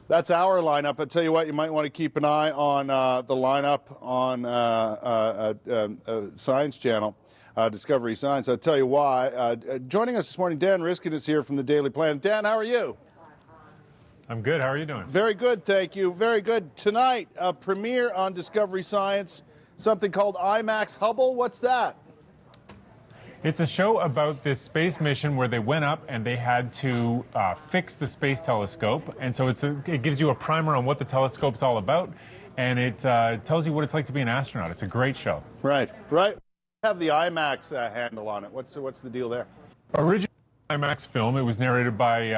That's our lineup. I tell you what, you might want to keep an eye on the lineup on Science Channel, Discovery Science. I'll tell you why. Joining us this morning, Dan Riskin is here from the Daily Planet. Dan, how are you? I'm good. How are you doing? Very good, thank you. Very good. Tonight, a premiere on Discovery Science, something called IMAX Hubble. What's that? It's a show about this space mission where they went up and they had to fix the space telescope. And so it gives you a primer on what the telescope's all about, and it tells you what it's like to be an astronaut. It's a great show. Right, right. Have the IMAX handle on it. What's the deal there? Original IMAX film. It was narrated by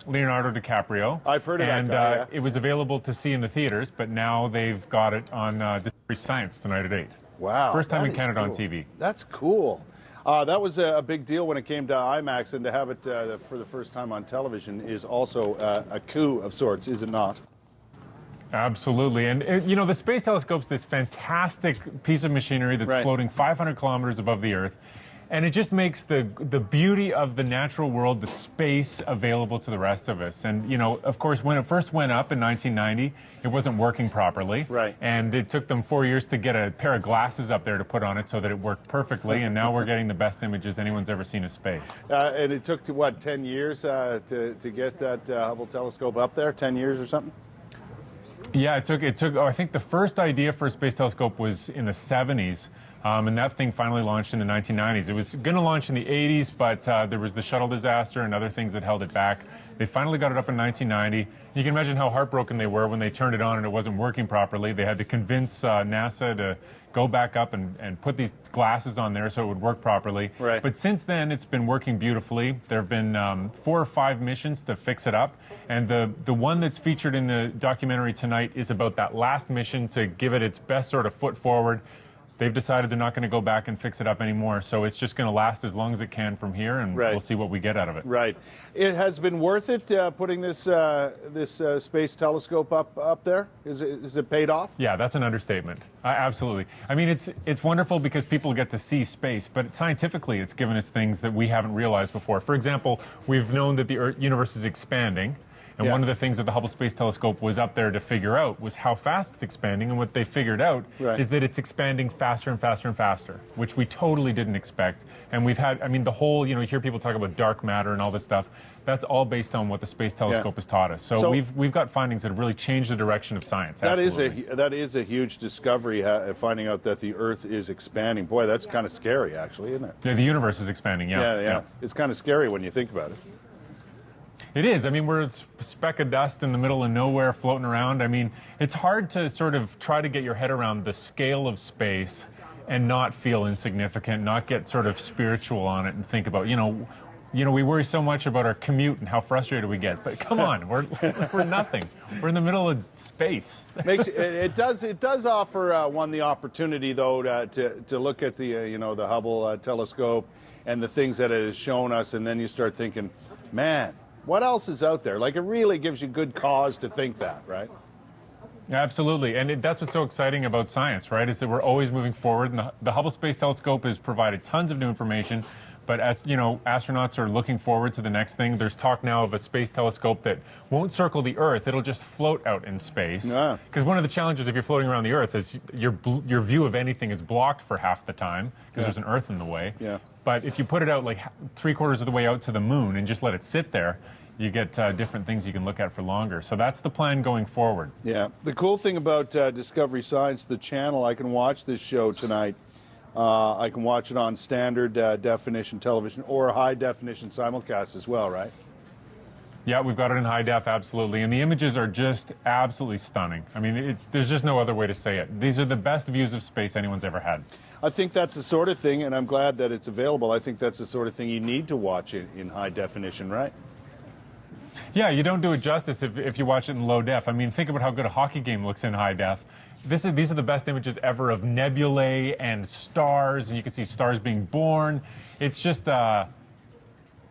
Leonardo DiCaprio. I've heard of and, that guy, yeah. It was available to see in the theaters, but now they've got it on Discovery Science tonight at 8. Wow. First time in Canada cool. on TV. That's cool. That was a big deal when it came to IMAX, and to have it for the first time on television is also a coup of sorts, is it not? Absolutely. And, you know, the Space Telescope's this fantastic piece of machinery that's floating 500 kilometers above the Earth. And it just makes the beauty of the natural world, the space, available to the rest of us. And, you know, of course, when it first went up in 1990, it wasn't working properly. Right. And it took them 4 years to get a pair of glasses up there to put on it so that it worked perfectly. And now we're getting the best images anyone's ever seen of space. And it took, what, 10 years to get that Hubble Telescope up there? 10 years or something? Yeah, it took. I think the first idea for a space telescope was in the 70s. And that thing finally launched in the 1990s. It was going to launch in the 80s, but there was the shuttle disaster and other things that held it back. They finally got it up in 1990. You can imagine how heartbroken they were when they turned it on and it wasn't working properly. They had to convince NASA to go back up and put these glasses on there so it would work properly. Right. But since then, it's been working beautifully. There have been 4 or 5 missions to fix it up. And the one that's featured in the documentary tonight is about that last mission to give it its best sort of foot forward. They've decided they're not going to go back and fix it up anymore, so it's just going to last as long as it can from here, and we'll see what we get out of it. Right. It has been worth it putting this space telescope up there? Is it paid off? Yeah, that's an understatement. Absolutely. I mean, it's wonderful because people get to see space, but scientifically, it's given us things that we haven't realized before. For example, we've known that the universe is expanding. And one of the things that the Hubble Space Telescope was up there to figure out was how fast it's expanding. And what they figured out is that it's expanding faster and faster and faster, which we totally didn't expect. And we've had, I mean, the whole, you know, you hear people talk about dark matter and all this stuff. That's all based on what the Space Telescope has taught us. So we've got findings that have really changed the direction of science. That is a huge discovery, finding out that the Earth is expanding. Boy, that's kind of scary, actually, isn't it? Yeah, the universe is expanding, yeah. It's kind of scary when you think about it. It is. I mean, we're a speck of dust in the middle of nowhere floating around. I mean, it's hard to sort of try to get your head around the scale of space and not feel insignificant, not get sort of spiritual on it and think about, you know, we worry so much about our commute and how frustrated we get. But come on, we're nothing. We're in the middle of space. It does offer one the opportunity, though, to look at the the Hubble telescope and the things that it has shown us, and then you start thinking, man, what else is out there? Like, it really gives you good cause to think that, right? Absolutely, and that's what's so exciting about science, right, is that we're always moving forward, and the Hubble Space Telescope has provided tons of new information, but as you know, astronauts are looking forward to the next thing. There's talk now of a space telescope that won't circle the Earth, it'll just float out in space. Because one of the challenges if you're floating around the Earth is your view of anything is blocked for half the time, because there's an Earth in the way. But if you put it out like 3/4 of the way out to the moon and just let it sit there, you get different things you can look at for longer. So that's the plan going forward. Yeah. The cool thing about Discovery Science, the channel, I can watch this show tonight. I can watch it on standard definition television or high definition simulcast as well, right? Yeah, we've got it in high def, absolutely. And the images are just absolutely stunning. I mean, there's just no other way to say it. These are the best views of space anyone's ever had. I think that's the sort of thing, and I'm glad that it's available. I think that's the sort of thing you need to watch in high definition, right? Yeah, you don't do it justice if you watch it in low def. I mean, think about how good a hockey game looks in high def. These are the best images ever of nebulae and stars, and you can see stars being born. It's just,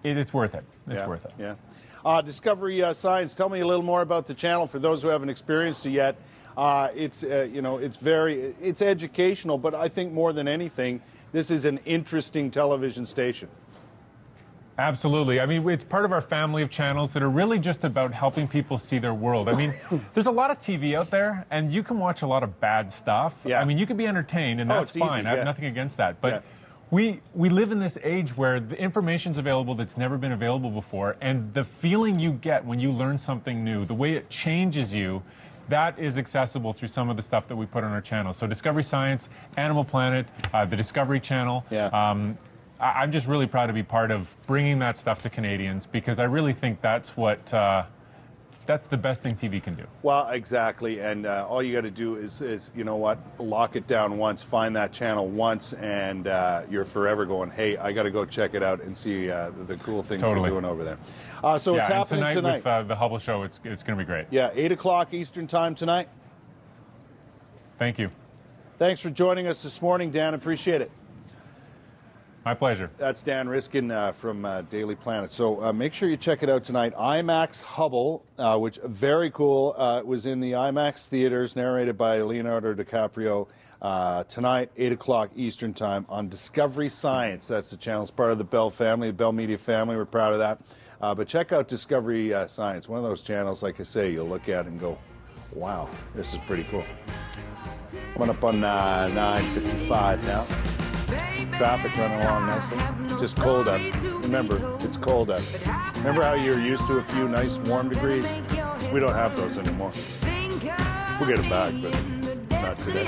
it's worth it. It's worth it. Yeah. Discovery Science, tell me a little more about the channel for those who haven't experienced it yet. It's it's educational, but I think more than anything, this is an interesting television station. Absolutely. I mean, it's part of our family of channels that are really just about helping people see their world. I mean, there's a lot of TV out there, and you can watch a lot of bad stuff. Yeah. I mean, you can be entertained, and that's it's easy, fine. I have nothing against that. But we live in this age where the information's available that's never been available before, and the feeling you get when you learn something new, the way it changes you, that is accessible through some of the stuff that we put on our channel. So Discovery Science, Animal Planet, the Discovery Channel. I'm just really proud to be part of bringing that stuff to Canadians, because I really think that's what that's the best thing TV can do. Well, exactly, and all you got to do is, you know what, lock it down once, find that channel once, and you're forever going, hey, I got to go check it out and see the cool things you're doing over there. So it's happening tonight. With the Hubble show, it's going to be great. Yeah, 8 o'clock Eastern time tonight. Thank you. Thanks for joining us this morning, Dan. Appreciate it. My pleasure. That's Dan Riskin from Daily Planet. So make sure you check it out tonight. IMAX Hubble, which very cool. It was in the IMAX theaters, narrated by Leonardo DiCaprio. Tonight, 8 o'clock Eastern time on Discovery Science. That's the channel. It's part of the Bell family, the Bell Media family. We're proud of that. But check out Discovery Science. One of those channels, like I say, you'll look at and go, wow, this is pretty cool. Coming up on 9:55 now. Traffic running along nicely. Just cold out. Remember, it's cold out. Remember how you're used to a few nice warm degrees? We don't have those anymore. We'll get them back, but not today.